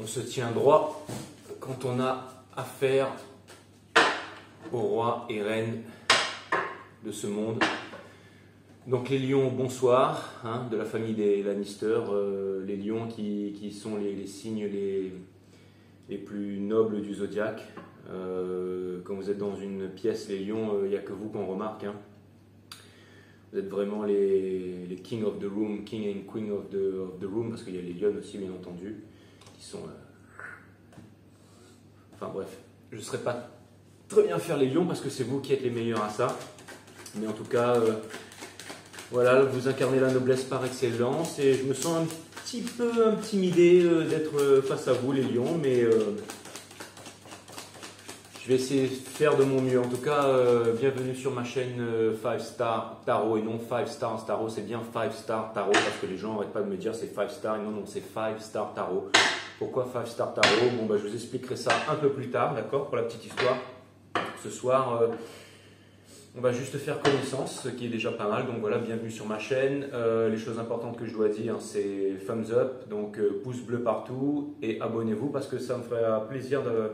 On se tient droit quand on a affaire aux rois et reines de ce monde. Donc les lions, bonsoir, hein, de la famille des Lannister, les lions qui sont les signes les plus nobles du zodiaque. Quand vous êtes dans une pièce, les lions, il n'y a que vous qu'on remarque. Hein. Vous êtes vraiment les king of the room, king and queen of the room, parce qu'il y a les lions aussi, bien entendu, qui sont... Enfin bref, je ne saurais pas très bien faire les lions, parce que c'est vous qui êtes les meilleurs à ça. Mais en tout cas, voilà, vous incarnez la noblesse par excellence, et je me sens un petit peu intimidé d'être face à vous, les lions, mais... je vais essayer de faire de mon mieux. En tout cas, bienvenue sur ma chaîne 5 Star Tarot et non 5 Stars Tarot. C'est bien 5 Star Tarot parce que les gens n'arrêtent pas de me dire c'est 5 Star. Et non, non, c'est 5 Star Tarot. Pourquoi 5 Star Tarot? Bon, bah, je vous expliquerai ça un peu plus tard, d'accord, pour la petite histoire. Ce soir, on va juste faire connaissance, ce qui est déjà pas mal. Donc voilà, bienvenue sur ma chaîne. Les choses importantes que je dois dire, c'est thumbs up, donc pouce bleu partout et abonnez-vous parce que ça me ferait plaisir de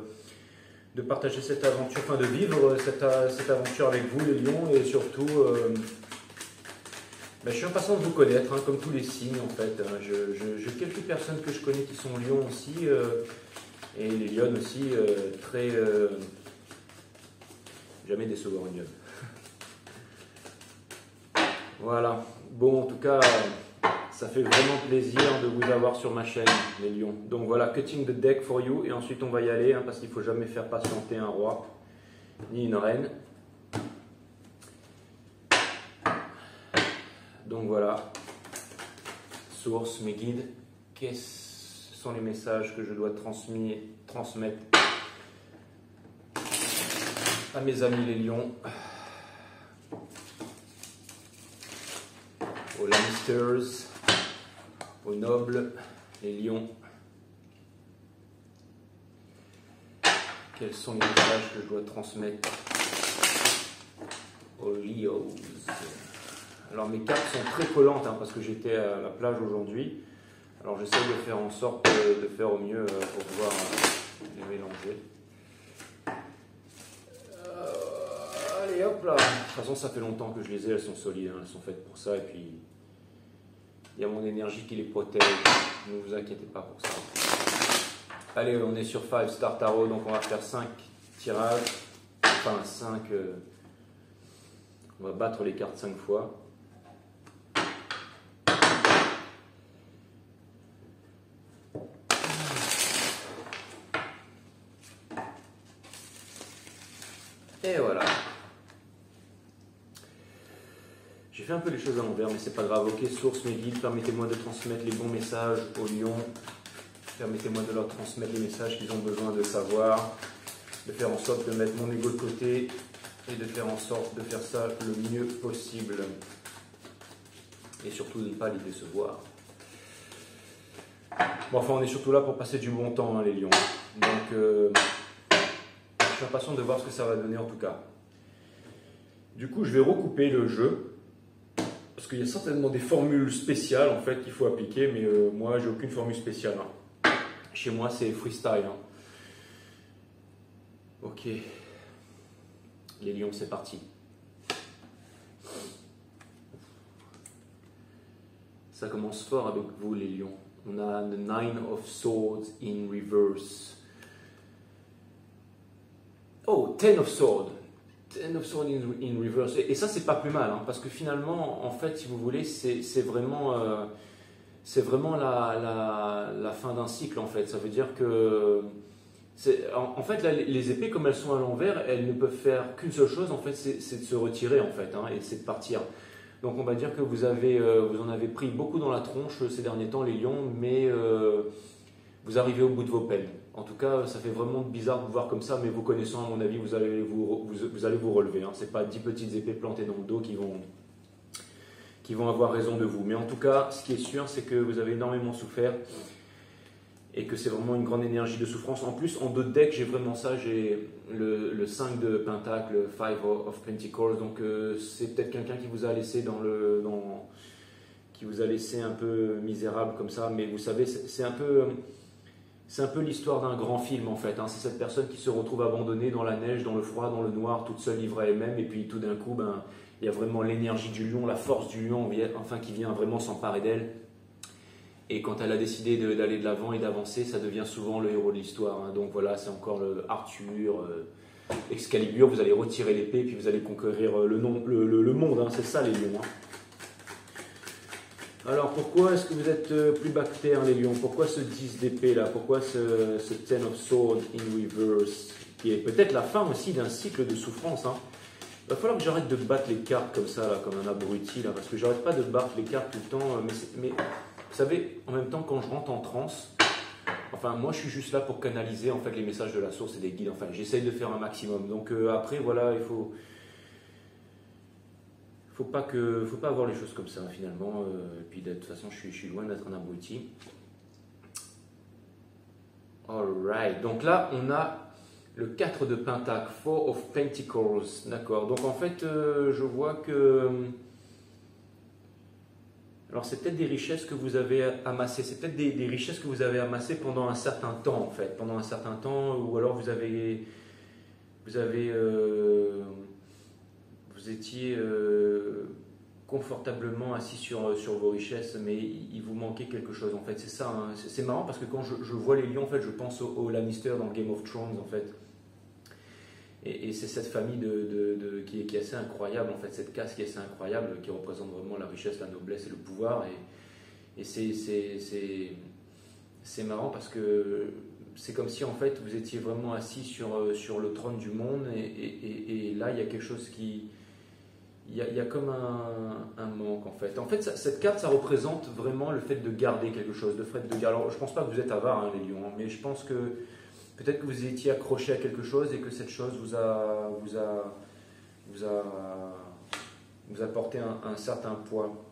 partager cette aventure, enfin de vivre cette aventure avec vous les lions et surtout je suis impatient de vous connaître, hein, comme tous les signes en fait. Hein. J'ai quelques personnes que je connais qui sont lions aussi et les lions aussi très... jamais décevoir une lionne. Voilà, bon en tout cas... ça fait vraiment plaisir de vous avoir sur ma chaîne, les lions. Donc voilà, cutting the deck for you. Et ensuite, on va y aller, hein, parce qu'il ne faut jamais faire patienter un roi, ni une reine. Donc voilà, source, mes guides. Quels sont les messages que je dois transmettre à mes amis les lions, aux Lannisters, aux nobles, les lions. Quels sont les messages que je dois transmettre aux Leos? Alors mes cartes sont très collantes hein, parce que j'étais à la plage aujourd'hui. Alors j'essaie de faire en sorte de faire au mieux pour pouvoir les mélanger. Allez hop là. De toute façon ça fait longtemps que je les ai, elles sont solides, hein, elles sont faites pour ça et puis il y a mon énergie qui les protège, ne vous inquiétez pas pour ça. Allez, on est sur 5 Star Tarot, donc on va faire 5 tirages, enfin 5, on va battre les cartes 5 fois. Et voilà. J'ai fait un peu les choses à l'envers, mais c'est pas grave. Ok, source, mes guides, permettez-moi de transmettre les bons messages aux lions. Permettez-moi de leur transmettre les messages qu'ils ont besoin de savoir. De faire en sorte de mettre mon ego de côté et de faire en sorte de faire ça le mieux possible. Et surtout de ne pas les décevoir. Bon, enfin, on est surtout là pour passer du bon temps, hein, les lions. Donc, je suis impatient de voir ce que ça va donner en tout cas. Du coup, je vais recouper le jeu. Parce qu'il y a certainement des formules spéciales en fait qu'il faut appliquer, mais moi j'ai aucune formule spéciale. Hein. Chez moi c'est freestyle. Hein. Ok, les lions c'est parti. Ça commence fort avec vous les lions. On a the 9 of Swords in reverse. Oh, 10 of Swords. Ten of Swords in reverse. Et ça, c'est pas plus mal, hein, parce que finalement, en fait, si vous voulez, c'est vraiment la fin d'un cycle, en fait. Ça veut dire que, en fait, là, les épées, comme elles sont à l'envers, elles ne peuvent faire qu'une seule chose, en fait, c'est de se retirer, en fait, hein, et c'est de partir. Donc, on va dire que vous en avez pris beaucoup dans la tronche ces derniers temps, les lions, mais vous arrivez au bout de vos peines. En tout cas, ça fait vraiment bizarre de vous voir comme ça, mais vous connaissant, à mon avis, vous allez vous relever. Hein. Ce n'est pas 10 petites épées plantées dans le dos qui vont avoir raison de vous. Mais en tout cas, ce qui est sûr, c'est que vous avez énormément souffert et que c'est vraiment une grande énergie de souffrance. En plus, en 2 decks, j'ai vraiment ça. J'ai le 5 de Pentacle, le 5 of Pentacles. Donc, c'est peut-être quelqu'un qui vous a laissé qui vous a laissé un peu misérable comme ça. Mais vous savez, c'est un peu... c'est un peu l'histoire d'un grand film en fait, hein. C'est cette personne qui se retrouve abandonnée dans la neige, dans le froid, dans le noir, toute seule, livrée à elle-même, et puis tout d'un coup, ben, il y a vraiment l'énergie du lion, la force du lion, enfin, qui vient vraiment s'emparer d'elle. Et quand elle a décidé d'aller de l'avant et d'avancer, ça devient souvent le héros de l'histoire, hein. Donc voilà, c'est encore le Arthur, Excalibur, vous allez retirer l'épée, puis vous allez conquérir le monde, hein. C'est ça les lions, hein. Alors pourquoi est-ce que vous êtes plus bactère les lions? Pourquoi ce 10 d'épée là? Pourquoi ce Ten of Swords in reverse? Qui est peut-être la fin aussi d'un cycle de souffrance, hein. Il va falloir que j'arrête de battre les cartes comme ça, là, comme un abruti, là, parce que j'arrête pas de battre les cartes tout le temps. Mais vous savez, en même temps, quand je rentre en transe, enfin, moi, je suis juste là pour canaliser en fait les messages de la source et des guides. Enfin, j'essaye de faire un maximum. Donc après, voilà, il faut pas avoir les choses comme ça finalement. Et puis de toute façon, je suis loin d'être un abruti. Alright. Donc là, on a le 4 de Pentacle, Four of Pentacles, d'accord. Donc en fait, je vois que... Alors c'est peut-être des richesses que vous avez amassées, c'est peut-être des richesses que vous avez amassées pendant un certain temps en fait, pendant un certain temps, ou alors vous étiez confortablement assis sur vos richesses, mais il vous manquait quelque chose en fait, c'est ça, hein. C'est marrant parce que quand je vois les lions, en fait, je pense au Lannister dans Game of Thrones en fait. Et c'est cette famille qui est assez incroyable, en fait, cette caste qui est assez incroyable, qui représente vraiment la richesse, la noblesse et le pouvoir. Et c'est marrant parce que c'est comme si, en fait, vous étiez vraiment assis sur le trône du monde. Et là, il y a quelque chose qui... Il y a comme un manque, en fait. En fait, cette carte, ça représente vraiment le fait de garder quelque chose, le fait de garder... Alors, je ne pense pas que vous êtes avare, hein, les lions, hein, mais je pense que... Peut-être que vous étiez accroché à quelque chose et que cette chose vous a porté un certain poids.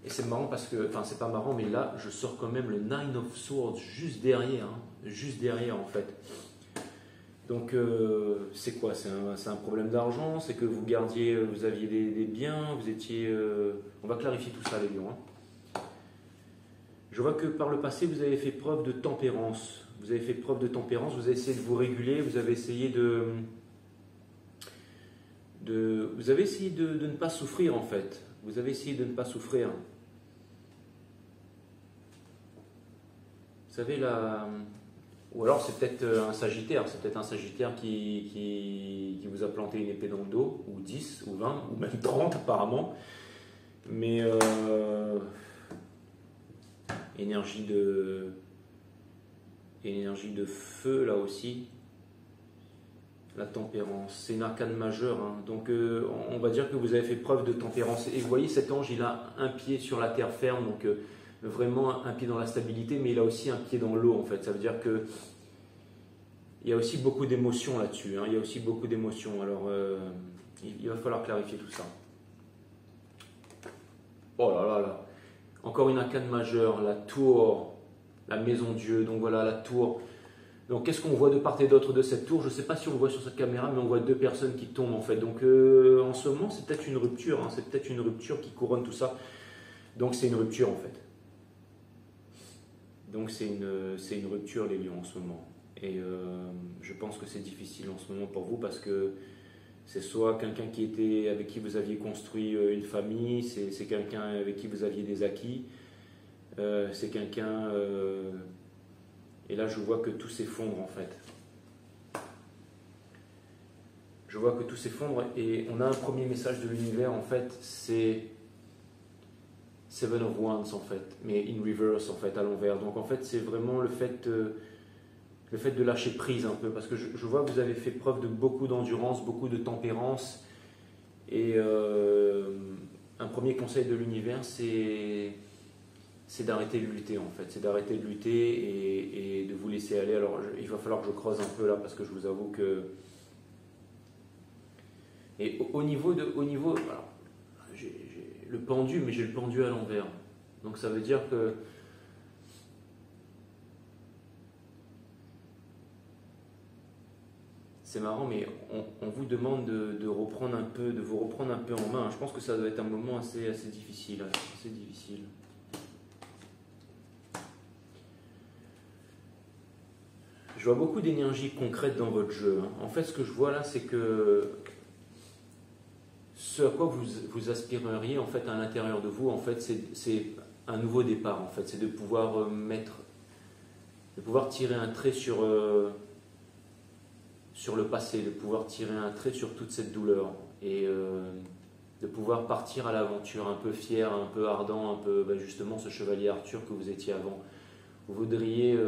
Et c'est marrant parce que, enfin c'est pas marrant, mais là je sors quand même le Nine of Swords juste derrière, hein, juste derrière en fait. Donc c'est quoi? C'est un problème d'argent? C'est que vous gardiez, vous aviez des biens, vous étiez... On va clarifier tout ça les lions, hein. Je vois que par le passé, vous avez fait preuve de tempérance. Vous avez fait preuve de tempérance, vous avez essayé de vous réguler, vous avez essayé vous avez essayé de ne pas souffrir en fait. Vous avez essayé de ne pas souffrir. Vous savez, ou alors c'est peut-être un Sagittaire, c'est peut-être un Sagittaire qui vous a planté une épée dans le dos, ou 10, ou 20, ou même 30 apparemment. Mais... énergie de feu là aussi, la tempérance, c'est une arcane majeure, hein. Donc on va dire que vous avez fait preuve de tempérance, et vous voyez cet ange, il a un pied sur la terre ferme, donc vraiment un pied dans la stabilité, mais il a aussi un pied dans l'eau en fait. Ça veut dire que il y a aussi beaucoup d'émotions là-dessus, hein. Il y a aussi beaucoup d'émotions. Alors il va falloir clarifier tout ça. Oh là là là. Encore une arcane majeure, la tour, la maison Dieu, donc voilà la tour. Donc qu'est-ce qu'on voit de part et d'autre de cette tour? Je ne sais pas si on le voit sur cette caméra, mais on voit deux personnes qui tombent en fait. Donc en ce moment, c'est peut-être une rupture, hein, c'est peut-être une rupture qui couronne tout ça. Donc c'est une rupture en fait. Donc c'est une rupture les lions en ce moment. Et je pense que c'est difficile en ce moment pour vous parce que c'est soit quelqu'un avec qui vous aviez construit une famille, c'est quelqu'un avec qui vous aviez des acquis, c'est quelqu'un... et là, je vois que tout s'effondre en fait. Je vois que tout s'effondre et on a un premier message de l'univers en fait, c'est Seven of Wands en fait, mais in reverse en fait, à l'envers. Donc en fait, c'est vraiment le fait de lâcher prise un peu, parce que je vois que vous avez fait preuve de beaucoup d'endurance, beaucoup de tempérance, et un premier conseil de l'univers, c'est d'arrêter de lutter en fait, c'est d'arrêter de lutter et de vous laisser aller. Alors il va falloir que je creuse un peu là, parce que je vous avoue que... Et au niveau, alors, j'ai le pendu, mais j'ai le pendu à l'envers, donc ça veut dire que c'est marrant, mais on vous demande de vous reprendre un peu en main. Je pense que ça doit être un moment assez difficile, assez difficile. vois beaucoup d'énergie concrète dans votre jeu, hein. En fait, ce que je vois là, c'est que ce à quoi vous aspireriez en fait à l'intérieur de vous, en fait, c'est un nouveau départ. En fait, c'est de pouvoir de pouvoir tirer un trait sur le passé, de pouvoir tirer un trait sur toute cette douleur et de pouvoir partir à l'aventure un peu fier, un peu ardent, un peu justement ce chevalier Arthur que vous étiez avant. Vous voudriez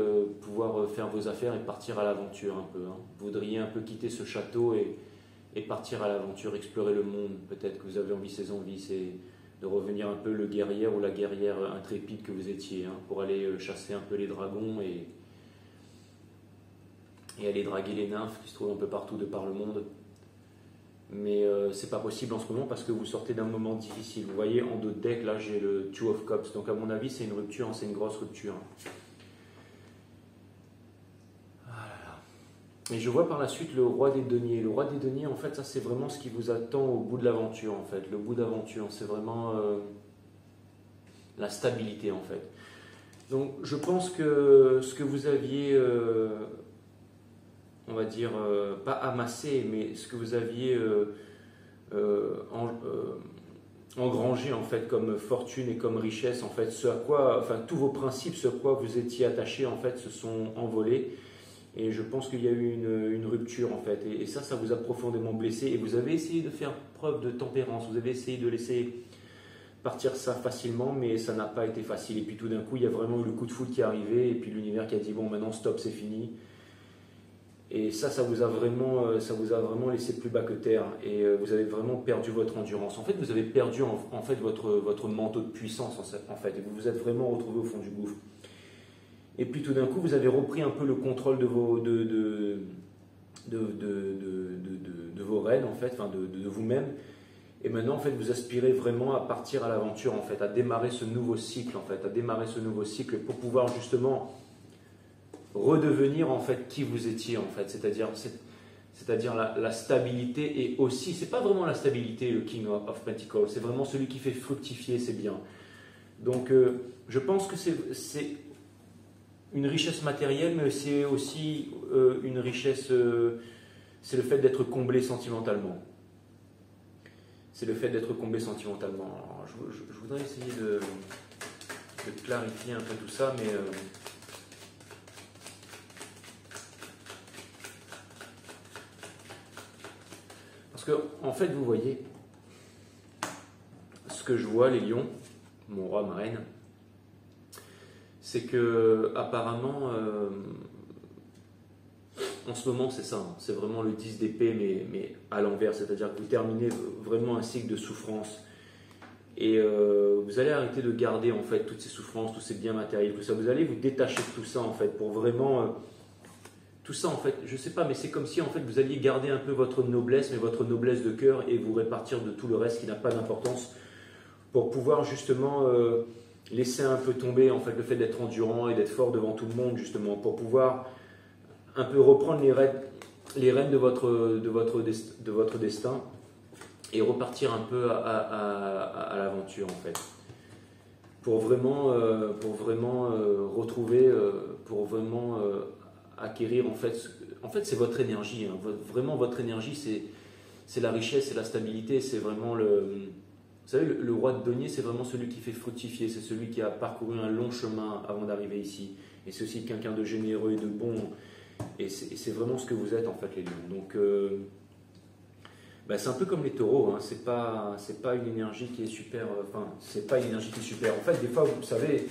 pouvoir faire vos affaires et partir à l'aventure un peu, hein. Vous voudriez un peu quitter ce château et partir à l'aventure, explorer le monde. Peut-être que vous avez envie, ces envies, c'est de revenir un peu le guerrier ou la guerrière intrépide que vous étiez, hein, pour aller chasser un peu les dragons et aller draguer les nymphes qui se trouvent un peu partout de par le monde. Mais c'est pas possible en ce moment parce que vous sortez d'un moment difficile. Vous voyez, en dos de deck, là j'ai le Two of Cups. Donc à mon avis, c'est une rupture, c'est une grosse rupture. Et je vois par la suite le roi des deniers. Le roi des deniers, en fait, ça c'est vraiment ce qui vous attend au bout de l'aventure, en fait. Le bout d'aventure, c'est vraiment la stabilité, en fait. Donc je pense que ce que vous aviez, on va dire, pas amassé, mais ce que vous aviez engrangé, en fait, comme fortune et comme richesse, en fait, ce à quoi, enfin, tous vos principes, ce à quoi vous étiez attaché, en fait, se sont envolés. Et je pense qu'il y a eu une rupture en fait. Et ça vous a profondément blessé. Et vous avez essayé de faire preuve de tempérance. Vous avez essayé de laisser partir ça facilement, mais ça n'a pas été facile. Et puis tout d'un coup, il y a vraiment eu le coup de foudre qui est arrivé. Et puis l'univers qui a dit bon, maintenant stop, c'est fini. Et ça vous a vraiment laissé plus bas que terre. Et vous avez vraiment perdu votre endurance. En fait, vous avez perdu en fait votre manteau de puissance en fait. Et vous vous êtes vraiment retrouvé au fond du gouffre. Et puis tout d'un coup, vous avez repris un peu le contrôle de vos rênes, en fait, enfin de vous-même. Et maintenant, en fait, vous aspirez vraiment à partir à l'aventure, en fait, à démarrer ce nouveau cycle, en fait, à démarrer ce nouveau cycle pour pouvoir justement redevenir, en fait, qui vous étiez, en fait. C'est-à-dire la stabilité et aussi, c'est pas vraiment la stabilité, le King of Pentacles, c'est vraiment celui qui fait fructifier ses biens. Donc, je pense que c'est une richesse matérielle, mais c'est aussi une richesse, c'est le fait d'être comblé sentimentalement. C'est le fait d'être comblé sentimentalement. Alors, je voudrais essayer de clarifier un peu tout ça, mais parce que, en fait, vous voyez, ce que je vois, les lions, mon roi, ma reine, c'est que apparemment, en ce moment, c'est ça, hein, c'est vraiment le 10 d'épée, mais à l'envers, c'est-à-dire que vous terminez vraiment un cycle de souffrance. Et vous allez arrêter de garder en fait toutes ces souffrances, tous ces biens matériels, tout ça. Vous allez vous détacher de tout ça en fait, pour vraiment tout ça en fait. Je sais pas, mais c'est comme si en fait vous alliez garder un peu votre noblesse, mais votre noblesse de cœur, et vous répartir de tout le reste qui n'a pas d'importance, pour pouvoir justement laisser un peu tomber en fait le fait d'être endurant et d'être fort devant tout le monde, justement, pour pouvoir un peu reprendre les rênes de votre destin et repartir un peu à l'aventure en fait, pour vraiment retrouver, pour vraiment acquérir en fait c'est votre énergie, hein, vraiment votre énergie, c'est la richesse, c'est la stabilité, c'est vraiment vous savez, le roi de denier, c'est vraiment celui qui fait fructifier, c'est celui qui a parcouru un long chemin avant d'arriver ici, et c'est aussi quelqu'un de généreux et de bon, et c'est vraiment ce que vous êtes en fait, les lions. Donc c'est un peu comme les taureaux, hein. C'est pas une énergie qui est super, c'est pas une énergie qui est super. En fait, des fois, vous savez,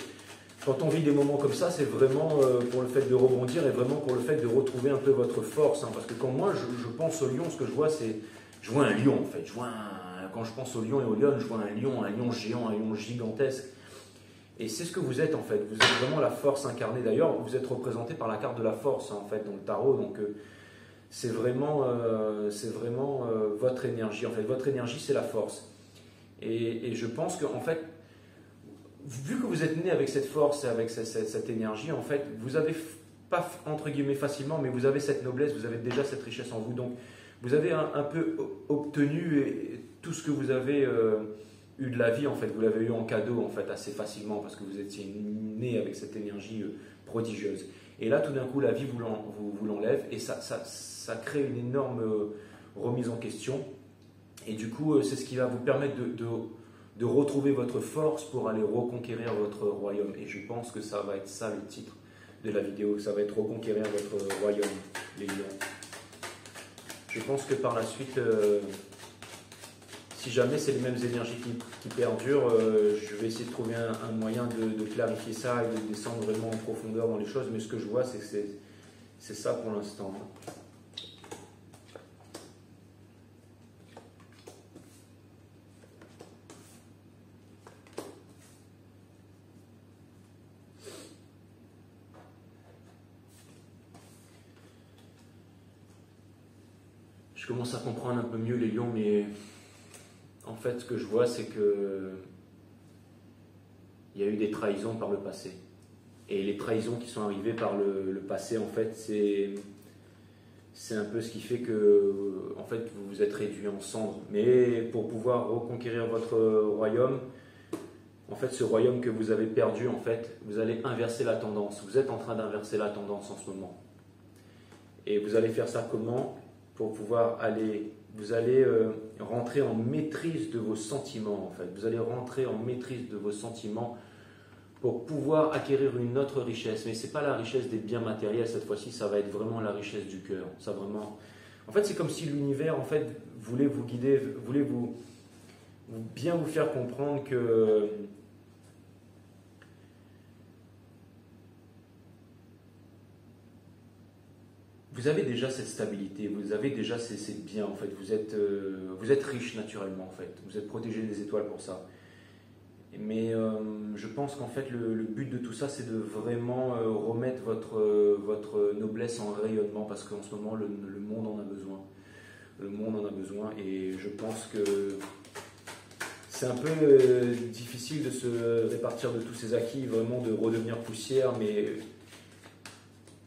quand on vit des moments comme ça, c'est vraiment pour le fait de rebondir et vraiment pour le fait de retrouver un peu votre force, hein. Parce que quand moi je pense au lion, ce que je vois, je vois un lion en fait. Quand je pense au lion et aux lionnes, je vois un lion géant, un lion gigantesque. Et c'est ce que vous êtes en fait. Vous êtes vraiment la force incarnée. D'ailleurs, vous êtes représenté par la carte de la force, hein, en fait, dans le tarot. Donc c'est vraiment votre énergie. En fait, votre énergie, c'est la force. Et je pense que, en fait, vu que vous êtes né avec cette force et avec cette énergie, en fait, vous avez pas, entre guillemets, facilement, mais vous avez cette noblesse, vous avez déjà cette richesse en vous. Donc, vous avez un peu obtenu tout ce que vous avez eu de la vie, en fait. Vous l'avez eu en cadeau, en fait, assez facilement, parce que vous étiez né avec cette énergie prodigieuse. Et là, tout d'un coup, la vie vous l'enlève et ça crée une énorme remise en question. Et du coup, c'est ce qui va vous permettre de retrouver votre force pour aller reconquérir votre royaume. Et je pense que ça va être ça le titre de la vidéo. Ça va être reconquérir votre royaume, les lions. Je pense que par la suite, si jamais c'est les mêmes énergies qui perdurent, je vais essayer de trouver un moyen de clarifier ça et de descendre vraiment en profondeur dans les choses. Mais ce que je vois, c'est que c'est ça pour l'instant. Je commence à comprendre un peu mieux les lions, mais en fait, ce que je vois, c'est que il y a eu des trahisons par le passé. Et les trahisons qui sont arrivées par le passé, en fait, c'est un peu ce qui fait que en fait, vous vous êtes réduit en cendres. Mais pour pouvoir reconquérir votre royaume, en fait, ce royaume que vous avez perdu, en fait, vous allez inverser la tendance. Vous êtes en train d'inverser la tendance en ce moment. Et vous allez faire ça comment? Pour pouvoir vous allez rentrer en maîtrise de vos sentiments, en fait. Vous allez rentrer en maîtrise de vos sentiments pour pouvoir acquérir une autre richesse. Mais ce n'est pas la richesse des biens matériels, cette fois-ci, ça va être vraiment la richesse du cœur. Ça vraiment... En fait, c'est comme si l'univers, en fait, voulait vous guider, voulait bien vous faire comprendre que vous avez déjà cette stabilité, vous avez déjà ces biens, en fait. Vous êtes riche naturellement, en fait. Vous êtes protégé des étoiles pour ça. Mais je pense qu'en fait, le but de tout ça, c'est de vraiment remettre votre noblesse en rayonnement, parce qu'en ce moment, le monde en a besoin. Le monde en a besoin, et je pense que c'est un peu difficile de se répartir de tous ces acquis, vraiment de redevenir poussière, mais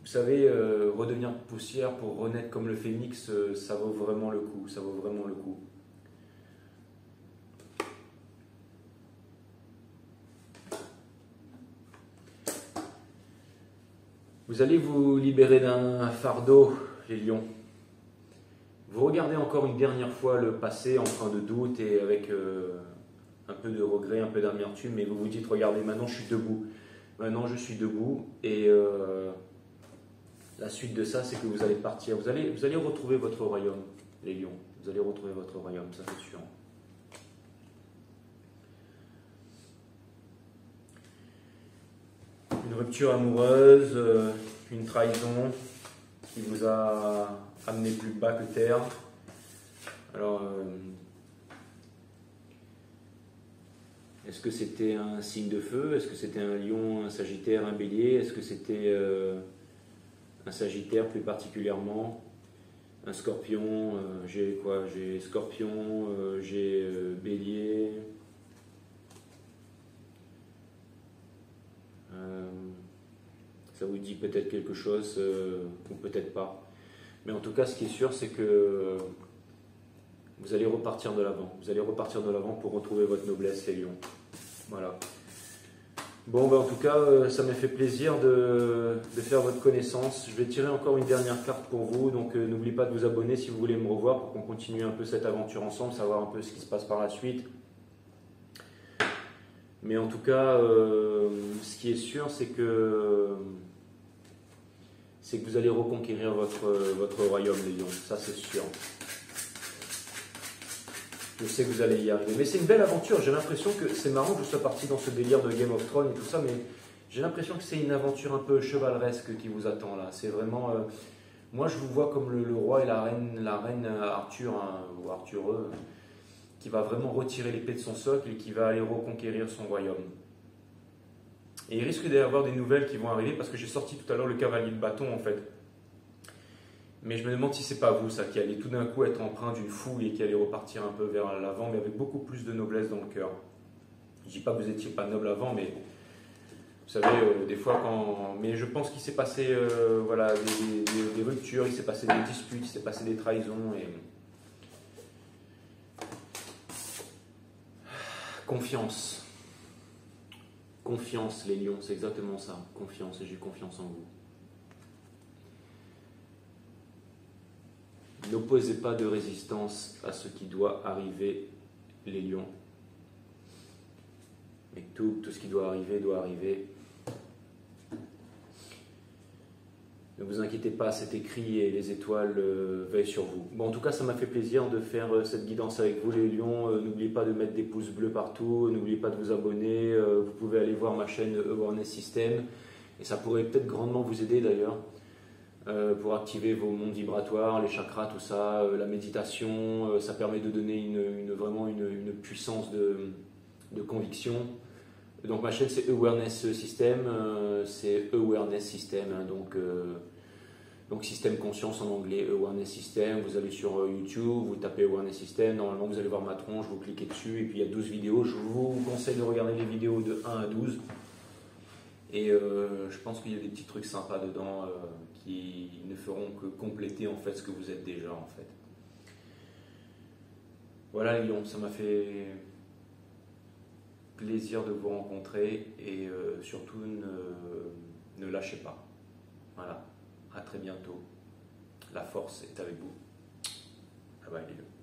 vous savez, redevenir poussière pour renaître comme le phénix, ça vaut vraiment le coup, ça vaut vraiment le coup. Vous allez vous libérer d'un fardeau, les lions. Vous regardez encore une dernière fois le passé en train de doute et avec un peu de regret, un peu d'amertume, mais vous vous dites, regardez, maintenant je suis debout. Maintenant je suis debout et la suite de ça, c'est que vous allez partir. Vous allez retrouver votre royaume, les lions. Vous allez retrouver votre royaume, ça c'est sûr. Une rupture amoureuse, une trahison qui vous a amené plus bas que terre. Alors, est-ce que c'était un signe de feu? Est-ce que c'était un lion, un sagittaire, un bélier? Est-ce que c'était un sagittaire plus particulièrement? Un scorpion? J'ai quoi? J'ai scorpion, j'ai bélier. Ça vous dit peut-être quelque chose ou peut-être pas. Mais en tout cas, ce qui est sûr, c'est que vous allez repartir de l'avant. Vous allez repartir de l'avant pour retrouver votre noblesse, les lions. Voilà. Bon, ben, en tout cas, ça m'a fait plaisir de faire votre connaissance. Je vais tirer encore une dernière carte pour vous. Donc, n'oubliez pas de vous abonner si vous voulez me revoir pour qu'on continue un peu cette aventure ensemble, savoir un peu ce qui se passe par la suite. Mais en tout cas, ce qui est sûr, c'est que vous allez reconquérir votre royaume, les lions. Ça, c'est sûr. Je sais que vous allez y arriver. Mais c'est une belle aventure. J'ai l'impression que c'est marrant que je sois parti dans ce délire de Game of Thrones et tout ça, mais j'ai l'impression que c'est une aventure un peu chevaleresque qui vous attend là. C'est vraiment... moi, je vous vois comme le roi et la reine Arthur, hein, ou Arthureux, qui va vraiment retirer l'épée de son socle et qui va aller reconquérir son royaume. Et il risque d'y avoir des nouvelles qui vont arriver, parce que j'ai sorti tout à l'heure le cavalier de bâton en fait. Mais je me demande si c'est pas vous, ça, qui allez tout d'un coup être empreint d'une foule et qui allez repartir un peu vers l'avant, mais avec beaucoup plus de noblesse dans le cœur. Je dis pas que vous n'étiez pas noble avant, mais vous savez, des fois quand... Mais je pense qu'il s'est passé voilà, des ruptures, il s'est passé des disputes, il s'est passé des trahisons et... Confiance. Confiance, les lions, c'est exactement ça. Confiance, et j'ai confiance en vous. N'opposez pas de résistance à ce qui doit arriver, les lions. Mais tout ce qui doit arriver doit arriver. Ne vous inquiétez pas, c'est écrit et les étoiles veillent sur vous. Bon, en tout cas, ça m'a fait plaisir de faire cette guidance avec vous, les lions. N'oubliez pas de mettre des pouces bleus partout. N'oubliez pas de vous abonner. Vous pouvez aller voir ma chaîne Awareness System. Et ça pourrait peut-être grandement vous aider d'ailleurs pour activer vos mondes vibratoires, les chakras, tout ça, la méditation. Ça permet de donner vraiment une puissance de conviction. Donc ma chaîne c'est Awareness System, c'est Awareness System, hein, donc système conscience en anglais, Awareness System. Vous allez sur YouTube, vous tapez Awareness System, normalement vous allez voir ma tronche, vous cliquez dessus et puis il y a 12 vidéos. Je vous conseille de regarder les vidéos de 1 à 12 et je pense qu'il y a des petits trucs sympas dedans qui ne feront que compléter en fait ce que vous êtes déjà en fait. Voilà les lions, ça m'a fait plaisir de vous rencontrer et surtout ne lâchez pas. Voilà, à très bientôt. La force est avec vous. Bye bye les lions.